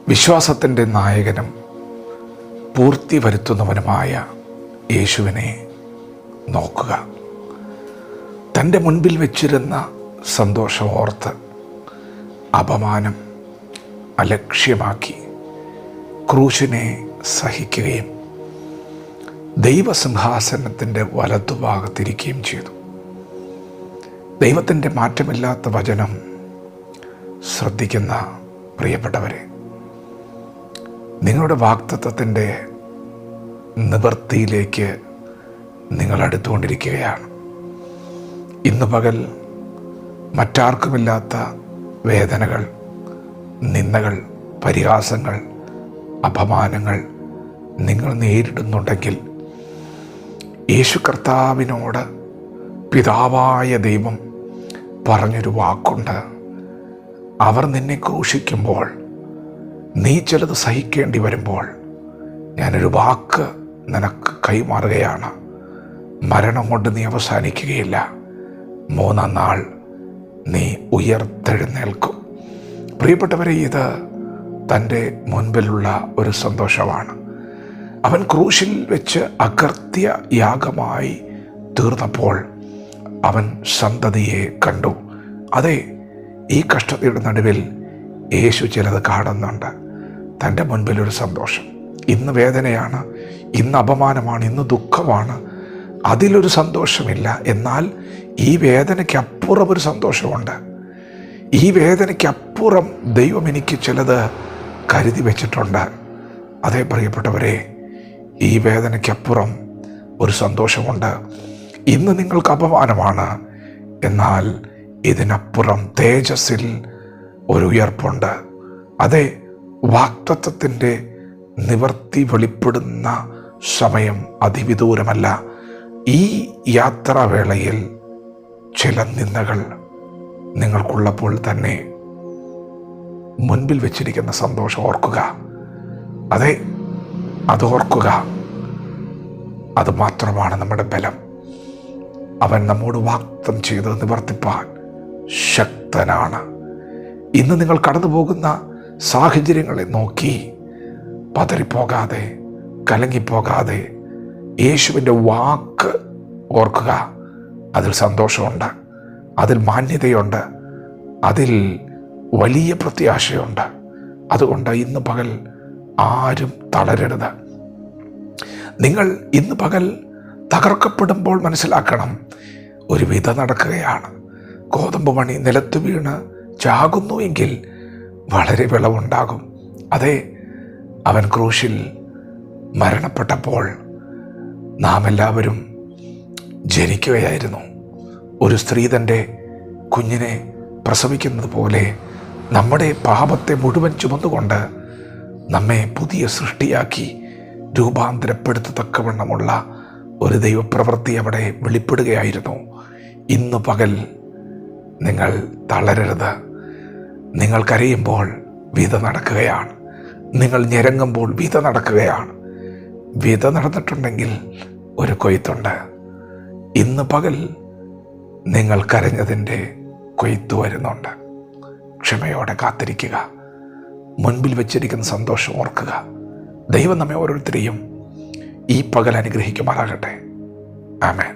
വിശ്വാസത്തിൻ്റെ നായകനും പൂർത്തി വരുത്തുന്നവനുമായ യേശുവിനെ നോക്കുക. തൻ്റെ മുൻപിൽ വെച്ചിരുന്ന സന്തോഷം ഓർത്ത് അപമാനം അലക്ഷ്യമാക്കി ക്രൂശിനെ സഹിക്കുകയും ദൈവസിംഹാസനത്തിൻ്റെ വലതുഭാഗത്തിരിക്കുകയും ചെയ്തു. ദൈവത്തിൻ്റെ മാറ്റമില്ലാത്ത വചനം ശ്രദ്ധിക്കുന്ന പ്രിയപ്പെട്ടവരെ, നിങ്ങളുടെ വാഗ്ദത്തത്തിൻ്റെ നിവൃത്തിയിലേക്ക് നിങ്ങൾ അടുത്തുകൊണ്ടിരിക്കുകയാണ്. ഇന്ന് പകൽ മറ്റാർക്കുമില്ലാത്ത വേദനകൾ, നിന്ദകൾ, പരിഹാസങ്ങൾ, അപമാനങ്ങൾ നിങ്ങൾ നേരിടുന്നുണ്ടെങ്കിൽ യേശു കർത്താവിനോട് പിതാവായ ദൈവം പറഞ്ഞൊരു വാക്കുണ്ട്. അവർ നിന്നെ ക്രൂശിക്കുമ്പോൾ, നീ ചിലത് സഹിക്കേണ്ടി വരുമ്പോൾ ഞാനൊരു വാക്ക് നിനക്ക് കൈമാറുകയാണ്. മരണം കൊണ്ട് നീ അവസാനിക്കുകയില്ല, 3-ാം നാൾ നീ ഉയർത്തെഴുന്നേൽക്കും. പ്രിയപ്പെട്ടവരെ, ഇത് തൻ്റെ മുൻപിലുള്ള ഒരു സന്തോഷമാണ്. അവൻ ക്രൂശിൽ വെച്ച് അകൃത്യ യാഗമായി തീർന്നപ്പോൾ അവൻ സന്തതിയെ കണ്ടു. അതെ, ഈ കഷ്ടതയുടെ നടുവിൽ യേശു ചിലത് കാണുന്നുണ്ട്. തൻ്റെ മുൻപിലൊരു സന്തോഷം. ഇന്ന് വേദനയാണ്, ഇന്ന് അപമാനമാണ്, ഇന്ന് ദുഃഖമാണ്, അതിലൊരു സന്തോഷമില്ല. എന്നാൽ ഈ വേദനയ്ക്കപ്പുറം ഒരു സന്തോഷമുണ്ട്. ഈ വേദനയ്ക്കപ്പുറം ദൈവം എനിക്ക് ചിലത് കരുതി വച്ചിട്ടുണ്ട്. അതേ പ്രിയപ്പെട്ടവരെ, ഈ വേദനയ്ക്കപ്പുറം ഒരു സന്തോഷമുണ്ട്. ഇന്ന് നിങ്ങൾക്ക് അപമാനമാണ്, എന്നാൽ ഇതിനപ്പുറം തേജസ്സിൽ ഒരു ഉയർപ്പുണ്ട്. അതെ, വാഗ്ദത്തത്തിൻ്റെ നിവർത്തി വെളിപ്പെടുന്ന സമയം അതിവിദൂരമല്ല. ഈ യാത്രാവേളയിൽ ചില നിന്ദകൾ നിങ്ങൾക്കുള്ളപ്പോൾ തന്നെ മുൻപിൽ വെച്ചിരിക്കുന്ന സന്തോഷം ഓർക്കുക. അതെ, അത് ഓർക്കുക. അത് മാത്രമാണ് നമ്മുടെ ബലം. അവൻ നമ്മോട് വാഗ്ദത്തം ചെയ്ത് നിവർത്തിപ്പാൻ ശക്തനാണ്. ഇന്ന് നിങ്ങൾ കടന്നു പോകുന്ന സാഹചര്യങ്ങളെ നോക്കി പതറിപ്പോകാതെ, കലങ്ങിപ്പോകാതെ യേശുവിൻ്റെ വാക്ക് ഓർക്കുക. അതിൽ സന്തോഷമുണ്ട്, അതിൽ മാന്യതയുണ്ട്, അതിൽ വലിയ പ്രത്യാശയുണ്ട്. അതുകൊണ്ട് ഇന്ന് പകൽ ആരും തളരരുത്. നിങ്ങൾ ഇന്ന് പകൽ തകർക്കപ്പെടുമ്പോൾ മനസ്സിലാക്കണം, ഒരു വിധ നടക്കുകയാണ്. ഗോതമ്പ് മണി നിലത്ത് വീണ് ചാകുന്നുവെങ്കിൽ വളരെ വിളവുണ്ടാകും. അതെ, അവൻ ക്രൂശിൽ മരണപ്പെട്ടപ്പോൾ നാം എല്ലാവരും ജനിക്കുകയായിരുന്നു. ഒരു സ്ത്രീ തൻ്റെ കുഞ്ഞിനെ പ്രസവിക്കുന്നത് പോലെ നമ്മുടെ പാപത്തെ മുഴുവൻ ചുമന്നുകൊണ്ട് നമ്മെ പുതിയ സൃഷ്ടിയാക്കി രൂപാന്തരപ്പെടുത്തത്തക്കവണ്ണമുള്ള ഒരു ദൈവപ്രവൃത്തി അവിടെ വെളിപ്പെടുകയായിരുന്നു. ഇന്ന് പകൽ നിങ്ങൾ തളരരുത്. നിങ്ങൾ കരയുമ്പോൾ വിധ നടക്കുകയാണ്. നിങ്ങൾ ഞെരങ്ങുമ്പോൾ വിധ നടക്കുകയാണ്. വിധ നടന്നിട്ടുണ്ടെങ്കിൽ ഒരു കൊയ്ത്തുണ്ട്. ഇന്ന് പകൽ നിങ്ങൾ കരഞ്ഞതിൻ്റെ കൊയ്ത്ത് വരുന്നുണ്ട്. ക്ഷമയോടെ കാത്തിരിക്കുക. മുൻപിൽ വെച്ചിരിക്കുന്ന സന്തോഷം ഓർക്കുക. ദൈവം നമ്മെ ഓരോരുത്തരെയും ഈ പകൽ അനുഗ്രഹിക്കുമാറാകട്ടെ. ആമേൻ.